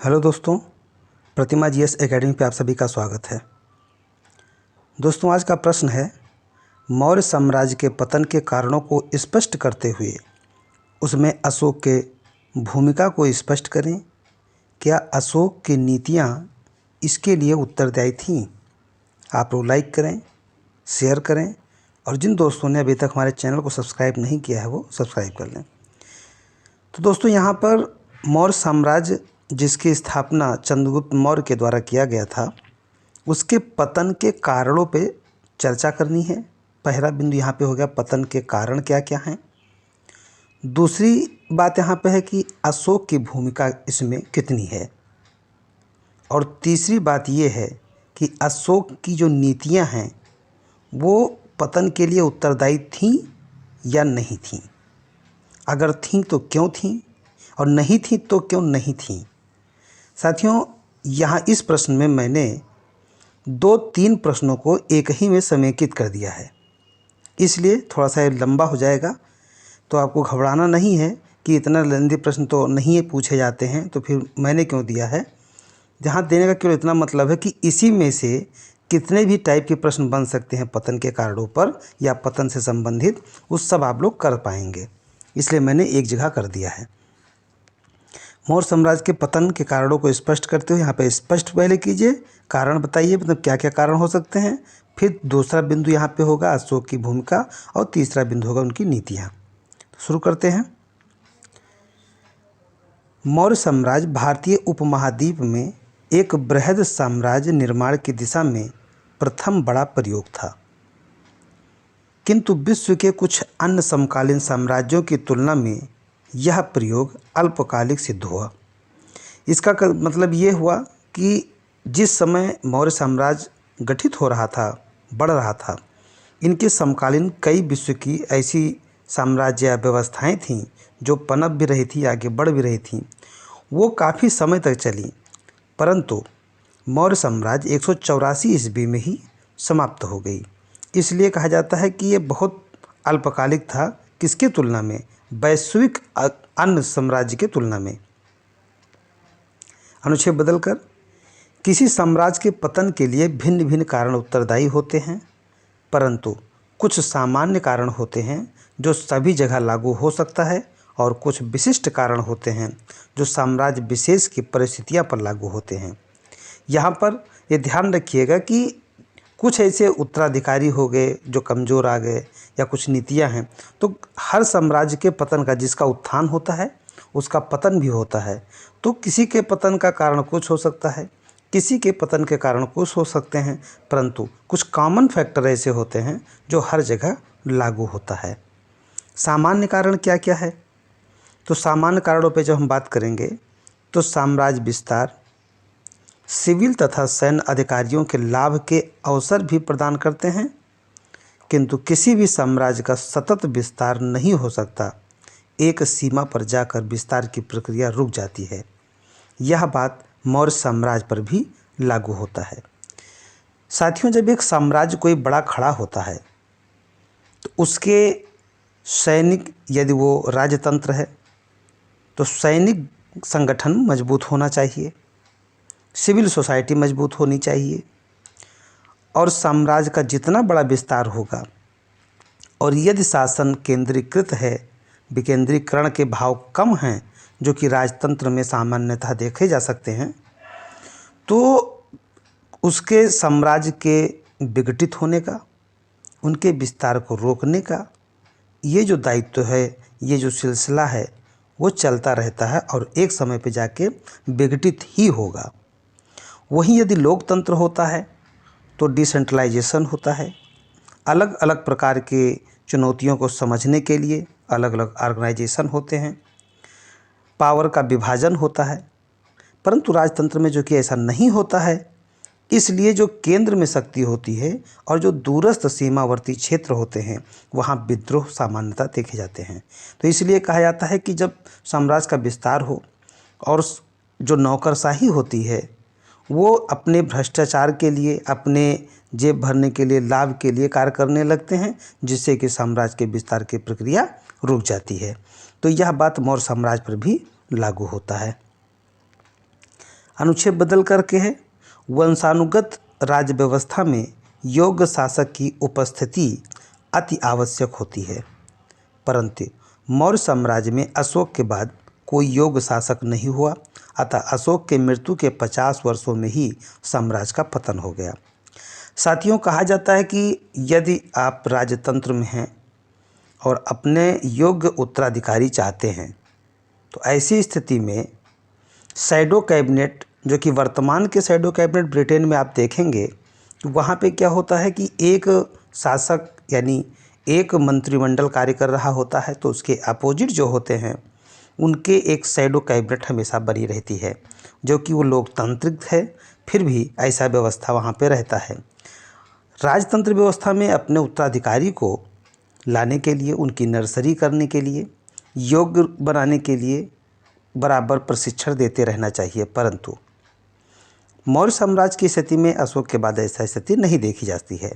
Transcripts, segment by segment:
Hello दोस्तों, प्रतिमा GS academy पे आप सभी का स्वागत है। दोस्तों, आज का प्रश्न है, मौर्य साम्राज्य के पतन के कारणों को स्पष्ट करते हुए उसमें अशोक के भूमिका को स्पष्ट करें। क्या अशोक की नीतियाँ इसके लिए उत्तरदायी थीं? आप लोग लाइक करें, शेयर करें और जिन दोस्तों ने अभी तक हमारे चैनल को सब्सक्राइब नहीं किया है वो सब्सक्राइब कर लें। तो दोस्तों, यहाँ पर मौर्य साम्राज्य जिसकी स्थापना चंद्रगुप्त मौर्य के द्वारा किया गया था, उसके पतन के कारणों पे चर्चा करनी है। पहला बिंदु यहाँ पे हो गया, पतन के कारण क्या क्या हैं। दूसरी बात यहाँ पे है कि अशोक की भूमिका इसमें कितनी है। और तीसरी बात ये है कि अशोक की जो नीतियाँ हैं वो पतन के लिए उत्तरदायी थीं या नहीं थीं। अगर थीं तो क्यों थीं, और नहीं थीं तो क्यों नहीं थीं। साथियों, यहाँ इस प्रश्न में मैंने 2-3 प्रश्नों को एक ही में समेकित कर दिया है, इसलिए थोड़ा सा लंबा हो जाएगा। तो आपको घबराना नहीं है कि इतना लंबे प्रश्न तो नहीं पूछे जाते हैं, तो फिर मैंने क्यों दिया है। जहाँ देने का केवल इतना मतलब है कि इसी में से कितने भी टाइप के प्रश्न बन सकते हैं पतन के कारणों पर या पतन से संबंधित, उस सब आप लोग कर पाएंगे, इसलिए मैंने एक जगह कर दिया है। मौर्य साम्राज्य के पतन के कारणों को स्पष्ट करते हुए यहाँ पे स्पष्ट पहले कीजिए, कारण बताइए, मतलब क्या क्या कारण हो सकते हैं। फिर दूसरा बिंदु यहाँ पे होगा अशोक की भूमिका, और तीसरा बिंदु होगा उनकी नीतियाँ। तो शुरू करते हैं। मौर्य साम्राज्य भारतीय उपमहाद्वीप में एक बृहद साम्राज्य निर्माण की दिशा में प्रथम बड़ा प्रयोग था, किंतु विश्व के कुछ अन्य समकालीन साम्राज्यों की तुलना में यह प्रयोग अल्पकालिक सिद्ध हुआ। इसका मतलब ये हुआ कि जिस समय मौर्य साम्राज्य गठित हो रहा था, बढ़ रहा था, इनके समकालीन कई विश्व की ऐसी साम्राज्य या व्यवस्थाएँ थीं जो पनप भी रही थी, आगे बढ़ भी रही थीं। वो काफ़ी समय तक चली, परंतु मौर्य साम्राज्य 184 ईस्वी में ही समाप्त हो गई। इसलिए कहा जाता है कि ये बहुत अल्पकालिक था। किसके तुलना में? वैश्विक अन्य साम्राज्य के तुलना में। अनुच्छेद बदलकर, किसी साम्राज्य के पतन के लिए भिन्न भिन्न कारण उत्तरदायी होते हैं, परंतु कुछ सामान्य कारण होते हैं जो सभी जगह लागू हो सकता है, और कुछ विशिष्ट कारण होते हैं जो साम्राज्य विशेष की परिस्थितियां पर लागू होते हैं। यहाँ पर ये ध्यान रखिएगा कि कुछ ऐसे उत्तराधिकारी हो गए जो कमज़ोर आ गए, या कुछ नीतियाँ हैं, तो हर साम्राज्य के पतन का, जिसका उत्थान होता है उसका पतन भी होता है। तो किसी के पतन का कारण कुछ हो सकता है, किसी के पतन के कारण कुछ हो सकते हैं, परंतु कुछ कॉमन फैक्टर ऐसे होते हैं जो हर जगह लागू होता है। सामान्य कारण क्या क्या है? तो सामान्य कारणों पे जब हम बात करेंगे तो साम्राज्य विस्तार सिविल तथा सैन्य अधिकारियों के लाभ के अवसर भी प्रदान करते हैं, किंतु किसी भी साम्राज्य का सतत विस्तार नहीं हो सकता। एक सीमा पर जाकर विस्तार की प्रक्रिया रुक जाती है। यह बात मौर्य साम्राज्य पर भी लागू होता है। साथियों, जब एक साम्राज्य कोई बड़ा खड़ा होता है तो उसके सैनिक, यदि वो राजतंत्र है तो सैनिक संगठन मजबूत होना चाहिए, सिविल सोसाइटी मजबूत होनी चाहिए, और साम्राज्य का जितना बड़ा विस्तार होगा और यदि शासन केंद्रीकृत है, विकेंद्रीकरण के भाव कम हैं जो कि राजतंत्र में सामान्यतः देखे जा सकते हैं, तो उसके साम्राज्य के विघटित होने का, उनके विस्तार को रोकने का ये जो दायित्व है, ये जो सिलसिला है, वो चलता रहता है और एक समय पे जाके विघटित ही होगा। वहीं यदि लोकतंत्र होता है तो डिसेंट्रलाइजेशन होता है। अलग अलग प्रकार के चुनौतियों को समझने के लिए अलग अलग ऑर्गेनाइजेशन होते हैं, पावर का विभाजन होता है। परंतु राजतंत्र में जो कि ऐसा नहीं होता है, इसलिए जो केंद्र में शक्ति होती है और जो दूरस्थ सीमावर्ती क्षेत्र होते हैं वहाँ विद्रोह सामान्यतः देखे जाते हैं। तो इसलिए कहा जाता है कि जब साम्राज्य का विस्तार हो और जो नौकरशाही होती है वो अपने भ्रष्टाचार के लिए, अपने जेब भरने के लिए, लाभ के लिए कार्य करने लगते हैं, जिससे कि साम्राज्य के विस्तार की प्रक्रिया रुक जाती है। तो यह बात मौर्य साम्राज्य पर भी लागू होता है। अनुच्छेद बदल करके है, वंशानुगत राज्य व्यवस्था में योग्य शासक की उपस्थिति अति आवश्यक होती है, परंतु मौर्य साम्राज्य में अशोक के बाद कोई योग्य शासक नहीं हुआ, अतः अशोक के मृत्यु के 50 वर्षों में ही साम्राज्य का पतन हो गया। साथियों, कहा जाता है कि यदि आप राजतंत्र में हैं और अपने योग्य उत्तराधिकारी चाहते हैं तो ऐसी स्थिति में शैडो कैबिनेट, जो कि वर्तमान के शैडो कैबिनेट ब्रिटेन में आप देखेंगे, वहाँ पे क्या होता है कि एक शासक यानी एक मंत्रिमंडल कार्य कर रहा होता है, तो उसके अपोजिट जो होते हैं उनके एक शैडो कैबिनेट हमेशा बनी रहती है, जो कि वो लोकतांत्रिक है, फिर भी ऐसा व्यवस्था वहाँ पे रहता है। राजतंत्र व्यवस्था में अपने उत्तराधिकारी को लाने के लिए, उनकी नर्सरी करने के लिए, योग्य बनाने के लिए बराबर प्रशिक्षण देते रहना चाहिए, परंतु मौर्य साम्राज्य की स्थिति में अशोक के बाद ऐसा स्थिति नहीं देखी जाती है।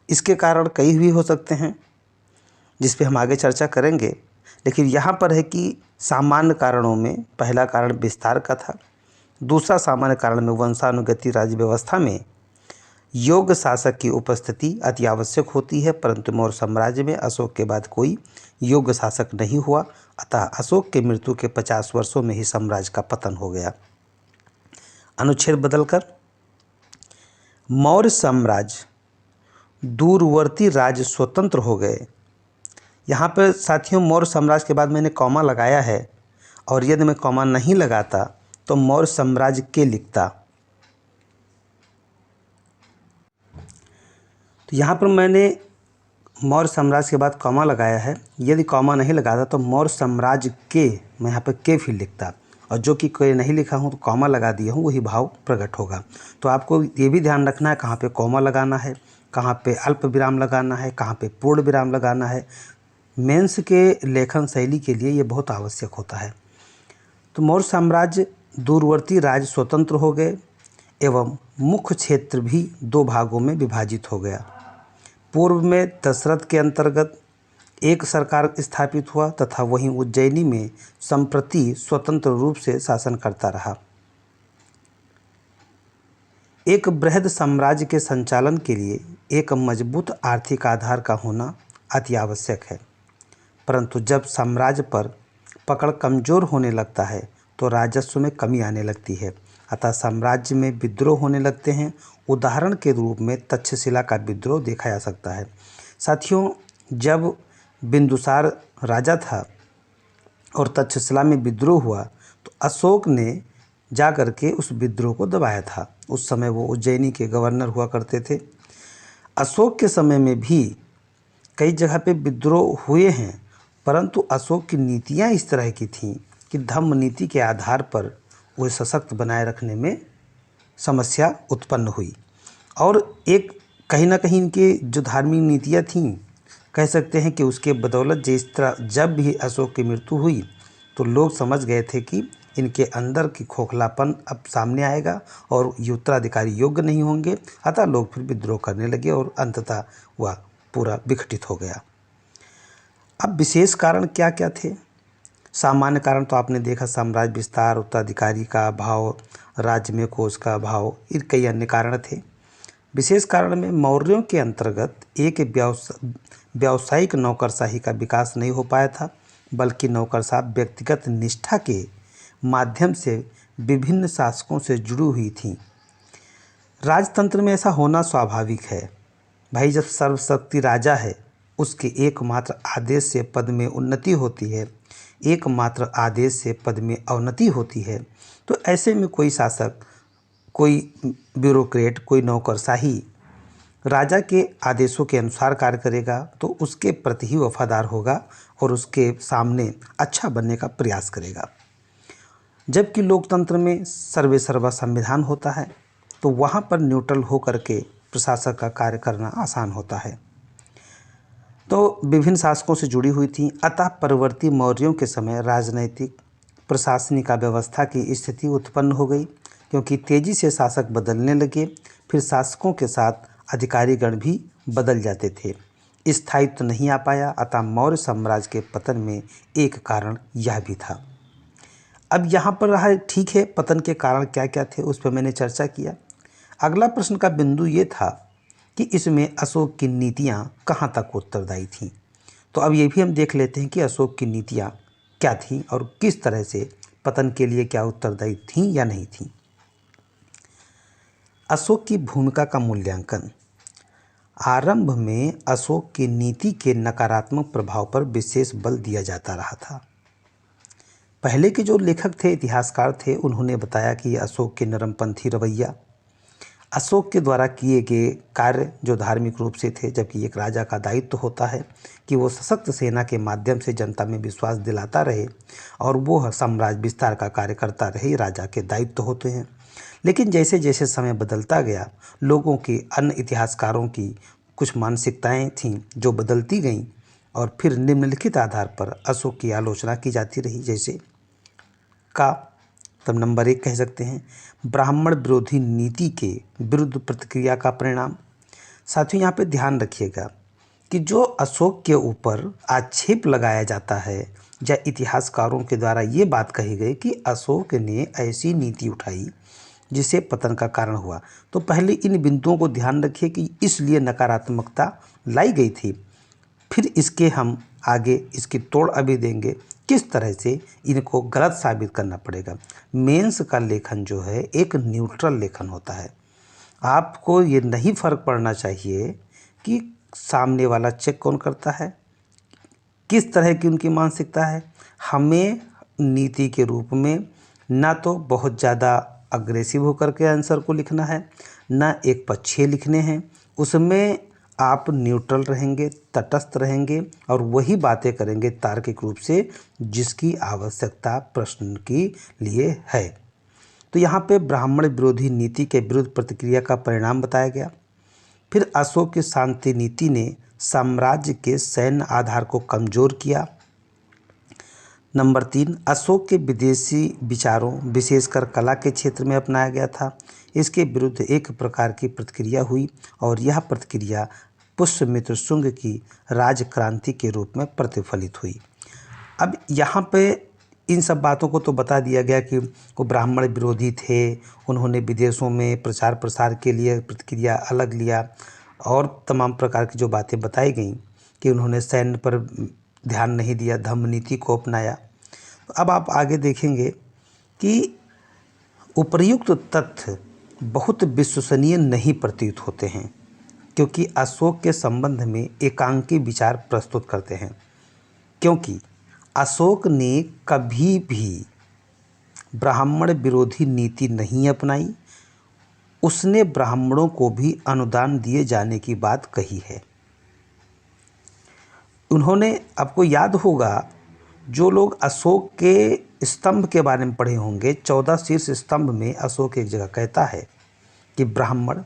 इसके कारण कई भी हो सकते हैं, जिस पे हम आगे चर्चा करेंगे, लेकिन यहाँ पर है कि सामान्य कारणों में पहला कारण विस्तार का था, दूसरा सामान्य कारण में वंशानुगति राज्य व्यवस्था में योग्य शासक की उपस्थिति अति आवश्यक होती है, परंतु मौर्य साम्राज्य में अशोक के बाद कोई योग्य शासक नहीं हुआ, अतः अशोक के मृत्यु के 50 वर्षों में ही साम्राज्य का पतन हो गया। अनुच्छेद बदलकर मौर्य साम्राज्य दूरवर्ती राज्य स्वतंत्र हो गए। यहाँ पर साथियों मौर्य साम्राज्य के बाद मैंने कॉमा लगाया है, और यदि मैं कॉमा नहीं लगाता तो मौर्य साम्राज्य के लिखता। तो यहाँ पर मैंने मौर्य साम्राज्य के बाद कॉमा लगाया है, यदि कॉमा नहीं लगाता तो मौर्य साम्राज्य के, मैं यहाँ पर के फिर लिखता, और जो कि कोई नहीं लिखा हूँ तो कॉमा लगा दिया हूँ, वही भाव प्रकट होगा। तो आपको ये भी ध्यान रखना है कहाँ पे कॉमा लगाना है, कहाँ पे अल्प विराम लगाना है, कहाँ पे पूर्ण विराम लगाना है। मेंस के लेखन शैली के लिए ये बहुत आवश्यक होता है। तो मौर्य साम्राज्य दूरवर्ती राज्य स्वतंत्र हो गए एवं मुख्य क्षेत्र भी 2 भागों में विभाजित हो गया। पूर्व में दशरथ के अंतर्गत एक सरकार स्थापित हुआ तथा वहीं उज्जैनी में संप्रति स्वतंत्र रूप से शासन करता रहा। एक बृहद साम्राज्य के संचालन के लिए एक मजबूत आर्थिक आधार का होना अति आवश्यक है, परंतु जब साम्राज्य पर पकड़ कमजोर होने लगता है तो राजस्व में कमी आने लगती है, अतः साम्राज्य में विद्रोह होने लगते हैं। उदाहरण के रूप में तक्षशिला का विद्रोह देखा जा सकता है। साथियों, जब बिंदुसार राजा था और तक्षशिला में विद्रोह हुआ तो अशोक ने जा कर के उस विद्रोह को दबाया था। उस समय वो उज्जैनी के गवर्नर हुआ करते थे। अशोक के समय में भी कई जगह पे विद्रोह हुए हैं, परंतु अशोक की नीतियाँ इस तरह की थीं कि धम्म नीति के आधार पर वो सशक्त बनाए रखने में समस्या उत्पन्न हुई। और एक कहीं ना कहीं इनके जो धार्मिक नीतियाँ थीं, कह सकते हैं कि उसके बदौलत जिस तरह जब भी अशोक की मृत्यु हुई तो लोग समझ गए थे कि इनके अंदर की खोखलापन अब सामने आएगा और ये उत्तराधिकारी योग्य नहीं होंगे, अतः लोग फिर विद्रोह करने लगे और अंततः वह पूरा विघटित हो गया। अब विशेष कारण क्या क्या थे? सामान्य कारण तो आपने देखा, साम्राज्य विस्तार, उत्तराधिकारी का अभाव, राज्य में कोष का अभाव, ये कई अन्य कारण थे। विशेष कारण में मौर्यों के अंतर्गत एक व्यावसायिक नौकरशाही का विकास नहीं हो पाया था, बल्कि नौकरशाह व्यक्तिगत निष्ठा के माध्यम से विभिन्न शासकों से जुड़ी हुई थी। राजतंत्र में ऐसा होना स्वाभाविक है भाई। जब सर्वशक्ति राजा है, उसके एकमात्र आदेश से पद में उन्नति होती है, एकमात्र आदेश से पद में अवनति होती है। तो ऐसे में कोई शासक, कोई ब्यूरोक्रेट, कोई नौकरशाही राजा के आदेशों के अनुसार कार्य करेगा तो उसके प्रति ही वफादार होगा और उसके सामने अच्छा बनने का प्रयास करेगा। जबकि लोकतंत्र में सर्वे सर्वा संविधान होता है तो वहाँ पर न्यूट्रल होकर के प्रशासक का कार्य करना आसान होता है। तो विभिन्न शासकों से जुड़ी हुई थी। अतः परवर्ती मौर्यों के समय राजनैतिक प्रशासनिक व्यवस्था की स्थिति उत्पन्न हो गई, क्योंकि तेजी से शासक बदलने लगे। फिर शासकों के साथ अधिकारीगण भी बदल जाते थे, स्थायित्व नहीं आ पाया। अतः मौर्य साम्राज्य के पतन में एक कारण यह भी था। अब यहाँ पर रहा, ठीक है, पतन के कारण क्या क्या थे उस पर मैंने चर्चा किया। अगला प्रश्न का बिंदु ये था कि इसमें अशोक की नीतियाँ कहाँ तक उत्तरदायी थीं। तो अब ये भी हम देख लेते हैं कि अशोक की नीतियाँ क्या थीं और किस तरह से पतन के लिए क्या उत्तरदायी थीं या नहीं थीं। अशोक की भूमिका का मूल्यांकन। आरंभ में अशोक की नीति के नकारात्मक प्रभाव पर विशेष बल दिया जाता रहा था। पहले के जो लेखक थे, इतिहासकार थे, उन्होंने बताया कि अशोक के नरमपंथी रवैया, अशोक के द्वारा किए गए कार्य जो धार्मिक रूप से थे, जबकि एक राजा का दायित्व होता है कि वो सशक्त सेना के माध्यम से जनता में विश्वास दिलाता रहे और वो साम्राज्य विस्तार का कार्य करता रहे, राजा के दायित्व होते हैं। लेकिन जैसे जैसे समय बदलता गया, लोगों की, अन्य इतिहासकारों की कुछ मानसिकताएं थीं जो बदलती गईं और फिर निम्नलिखित आधार पर अशोक की आलोचना की जाती रही। जैसे का तब नंबर 1 कह सकते हैं, ब्राह्मण विरोधी नीति के विरुद्ध प्रतिक्रिया का परिणाम। साथियों, यहाँ पे ध्यान रखिएगा कि जो अशोक के ऊपर आक्षेप लगाया जाता है या इतिहासकारों के द्वारा ये बात कही गई कि अशोक ने ऐसी नीति उठाई जिसे पतन का कारण हुआ, तो पहले इन बिंदुओं को ध्यान रखिए कि इसलिए नकारात्मकता लाई गई थी। फिर इसके हम आगे इसकी तोड़ अभी देंगे, किस तरह से इनको गलत साबित करना पड़ेगा। मेंस का लेखन जो है एक न्यूट्रल लेखन होता है। आपको ये नहीं फर्क पड़ना चाहिए कि सामने वाला चेक कौन करता है, किस तरह की उनकी मानसिकता है। हमें नीति के रूप में ना तो बहुत ज़्यादा अग्रेसिव होकर के आंसर को लिखना है, ना एक पक्षीय लिखने हैं। उसमें आप न्यूट्रल रहेंगे, तटस्थ रहेंगे और वही बातें करेंगे तार्किक रूप से जिसकी आवश्यकता प्रश्न के लिए है। तो यहाँ पे ब्राह्मण विरोधी नीति के विरुद्ध प्रतिक्रिया का परिणाम बताया गया। फिर अशोक की शांति नीति ने साम्राज्य के सैन्य आधार को कमजोर किया। नंबर 3, अशोक के विदेशी विचारों, विशेषकर कला के क्षेत्र में अपनाया गया था। इसके विरुद्ध एक प्रकार की प्रतिक्रिया हुई और यह प्रतिक्रिया पुष्यमित्र शुंग की राजक्रांति के रूप में प्रतिफलित हुई। अब यहाँ पे इन सब बातों को तो बता दिया गया कि वो ब्राह्मण विरोधी थे, उन्होंने विदेशों में प्रचार प्रसार के लिए प्रतिक्रिया अलग लिया और तमाम प्रकार की जो बातें बताई गईं कि उन्होंने सैन्य पर ध्यान नहीं दिया, धम्म नीति को अपनाया। तो अब आप आगे देखेंगे कि उपर्युक्त तथ्य बहुत विश्वसनीय नहीं प्रतीत होते हैं, क्योंकि अशोक के संबंध में एकांकी विचार प्रस्तुत करते हैं। क्योंकि अशोक ने कभी भी ब्राह्मण विरोधी नीति नहीं अपनाई, उसने ब्राह्मणों को भी अनुदान दिए जाने की बात कही है। उन्होंने, आपको याद होगा, जो लोग अशोक के स्तंभ के बारे में पढ़े होंगे, 14 शीर्ष स्तंभ में अशोक एक जगह कहता है कि ब्राह्मण,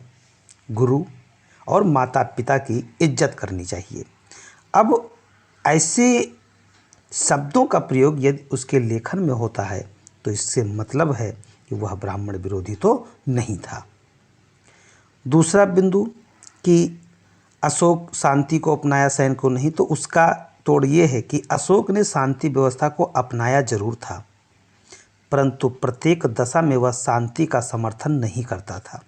गुरु और माता पिता की इज्जत करनी चाहिए। अब ऐसे शब्दों का प्रयोग यदि उसके लेखन में होता है तो इससे मतलब है कि वह ब्राह्मण विरोधी तो नहीं था। दूसरा बिंदु कि अशोक शांति को अपनाया, सैन्य को नहीं, तो उसका तोड़ ये है कि अशोक ने शांति व्यवस्था को अपनाया जरूर था, परंतु प्रत्येक दशा में वह शांति का समर्थन नहीं करता था।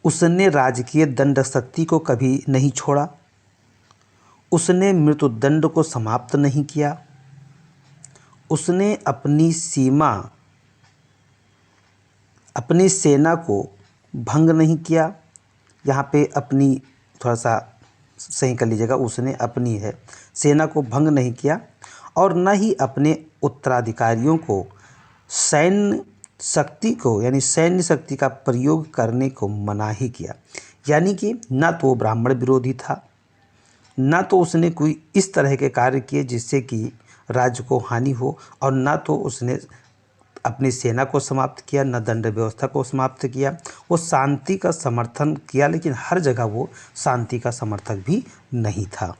उसने राजकीय दंड शक्ति को कभी नहीं छोड़ा, उसने मृत्युदंड को समाप्त नहीं किया, उसने अपनी सेना को भंग नहीं किया। यहाँ पे अपनी थोड़ा सा सही कर लीजिएगा, उसने अपनी है, सेना को भंग नहीं किया और न ही अपने उत्तराधिकारियों को सैन्य शक्ति को, यानी सैन्य शक्ति का प्रयोग करने को मना ही किया। यानी कि ना तो वो ब्राह्मण विरोधी था, ना तो उसने कोई इस तरह के कार्य किए जिससे कि राज्य को हानि हो, और ना तो उसने अपनी सेना को समाप्त किया, न दंड व्यवस्था को समाप्त किया। वो शांति का समर्थन किया, लेकिन हर जगह वो शांति का समर्थक भी नहीं था।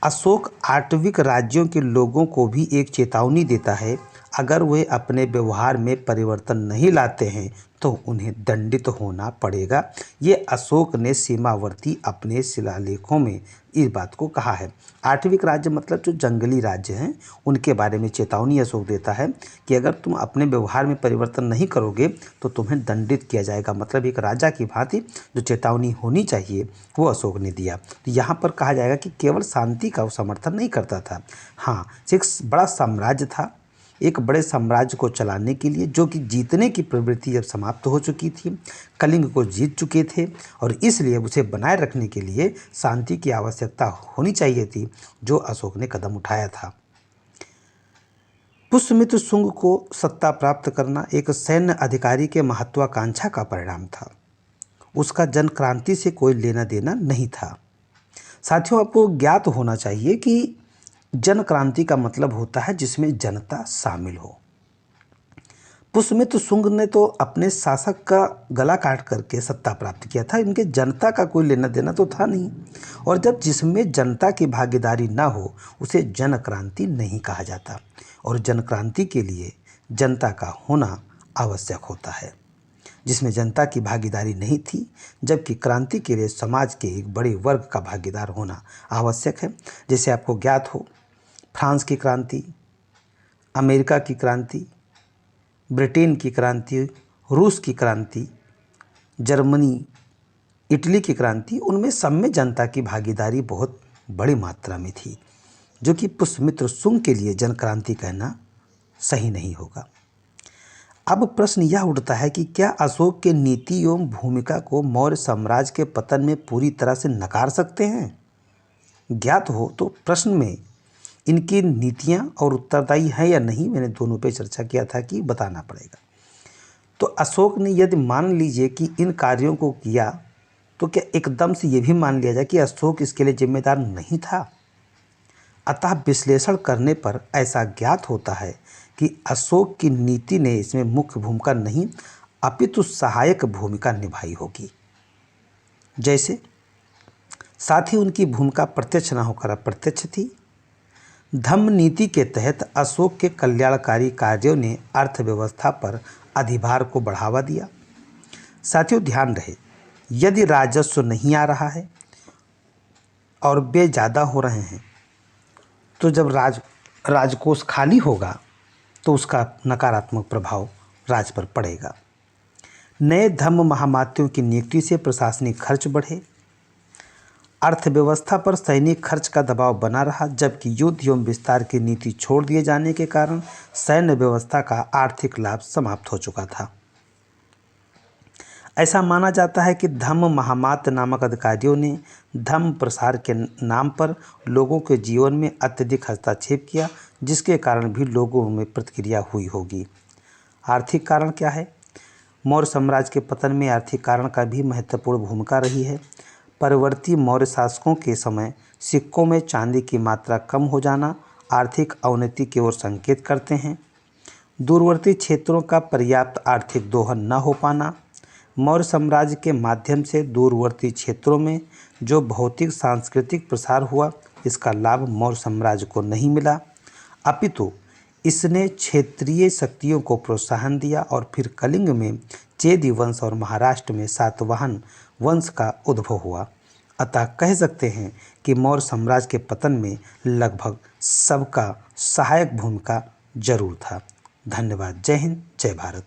अशोक आटविक राज्यों के लोगों को भी एक चेतावनी देता है, अगर वे अपने व्यवहार में परिवर्तन नहीं लाते हैं तो उन्हें दंडित होना पड़ेगा। ये अशोक ने सीमावर्ती अपने शिलालेखों में इस बात को कहा है। आठविक राज्य मतलब जो जंगली राज्य हैं उनके बारे में चेतावनी अशोक देता है कि अगर तुम अपने व्यवहार में परिवर्तन नहीं करोगे तो तुम्हें दंडित किया जाएगा। मतलब एक राजा की भांति जो चेतावनी होनी चाहिए वो अशोक ने दिया। तो यहाँ पर कहा जाएगा कि केवल शांति का वो समर्थन नहीं करता था। हाँ, एक बड़ा साम्राज्य था, एक बड़े साम्राज्य को चलाने के लिए, जो कि जीतने की प्रवृत्ति जब समाप्त हो चुकी थी, कलिंग को जीत चुके थे और इसलिए उसे बनाए रखने के लिए शांति की आवश्यकता होनी चाहिए थी, जो अशोक ने कदम उठाया था। पुष्यमित्र शुंग को सत्ता प्राप्त करना एक सैन्य अधिकारी के महत्वाकांक्षा का परिणाम था। उसका जन क्रांति से कोई लेना देना नहीं था। साथियों, आपको ज्ञात होना चाहिए कि जन क्रांति का मतलब होता है जिसमें जनता शामिल हो। पुष्यमित्र शुंग ने तो अपने शासक का गला काट करके सत्ता प्राप्त किया था, इनके जनता का कोई लेना देना तो था नहीं। और जब जिसमें जनता की भागीदारी ना हो उसे जन क्रांति नहीं कहा जाता, और जन क्रांति के लिए जनता का होना आवश्यक होता है, जिसमें जनता की भागीदारी नहीं थी, जबकि क्रांति के लिए समाज के एक बड़े वर्ग का भागीदार होना आवश्यक है। जैसे आपको ज्ञात हो, फ्रांस की क्रांति, अमेरिका की क्रांति, ब्रिटेन की क्रांति, रूस की क्रांति, जर्मनी, इटली की क्रांति, उनमें सब में जनता की भागीदारी बहुत बड़ी मात्रा में थी, जो कि पुष्यमित्र शुंग के लिए जन क्रांति कहना सही नहीं होगा। अब प्रश्न यह उठता है कि क्या अशोक के नीति एवं भूमिका को मौर्य साम्राज्य के पतन में पूरी तरह से नकार सकते हैं? ज्ञात हो तो प्रश्न में इनकी नीतियां और उत्तरदायी हैं या नहीं, मैंने दोनों पे चर्चा किया था कि बताना पड़ेगा। तो अशोक ने यदि मान लीजिए कि इन कार्यों को किया, तो क्या एकदम से ये भी मान लिया जाए कि अशोक इसके लिए जिम्मेदार नहीं था? अतः विश्लेषण करने पर ऐसा ज्ञात होता है कि अशोक की नीति ने इसमें मुख्य भूमिका नहीं अपितु सहायक भूमिका निभाई होगी। जैसे साथ ही उनकी भूमिका प्रत्यक्ष न होकर अप्रत्यक्ष थी। धम्म नीति के तहत अशोक के कल्याणकारी कार्यों ने अर्थव्यवस्था पर अधिभार को बढ़ावा दिया। साथियों, ध्यान रहे, यदि राजस्व नहीं आ रहा है और व्यय ज़्यादा हो रहे हैं, तो जब राजकोष खाली होगा तो उसका नकारात्मक प्रभाव राज पर पड़ेगा। नए धम्म महामात्यों की नियुक्ति से प्रशासनिक खर्च बढ़े, अर्थव्यवस्था पर सैनिक खर्च का दबाव बना रहा, जबकि युद्ध एवं विस्तार की नीति छोड़ दिए जाने के कारण सैन्य व्यवस्था का आर्थिक लाभ समाप्त हो चुका था। ऐसा माना जाता है कि धम्म महामात्य नामक अधिकारियों ने धम्म प्रसार के नाम पर लोगों के जीवन में अत्यधिक हस्तक्षेप किया, जिसके कारण भी लोगों में प्रतिक्रिया हुई होगी। आर्थिक कारण क्या है? मौर्य साम्राज्य के पतन में आर्थिक कारण का भी महत्वपूर्ण भूमिका रही है। परवर्ती मौर्य शासकों के समय सिक्कों में चांदी की मात्रा कम हो जाना आर्थिक अवनति की ओर संकेत करते हैं। दूरवर्ती क्षेत्रों का पर्याप्त आर्थिक दोहन न हो पाना, मौर्य साम्राज्य के माध्यम से दूरवर्ती क्षेत्रों में जो भौतिक सांस्कृतिक प्रसार हुआ, इसका लाभ मौर्य साम्राज्य को नहीं मिला, अपितु इसने क्षेत्रीय शक्तियों को प्रोत्साहन दिया और फिर कलिंग में चेदी वंश और महाराष्ट्र में सातवाहन वंश का उद्भव हुआ। अतः कह सकते हैं कि मौर्य साम्राज्य के पतन में लगभग सबका सहायक भूमिका जरूर था। धन्यवाद। जय हिंद, जय भारत।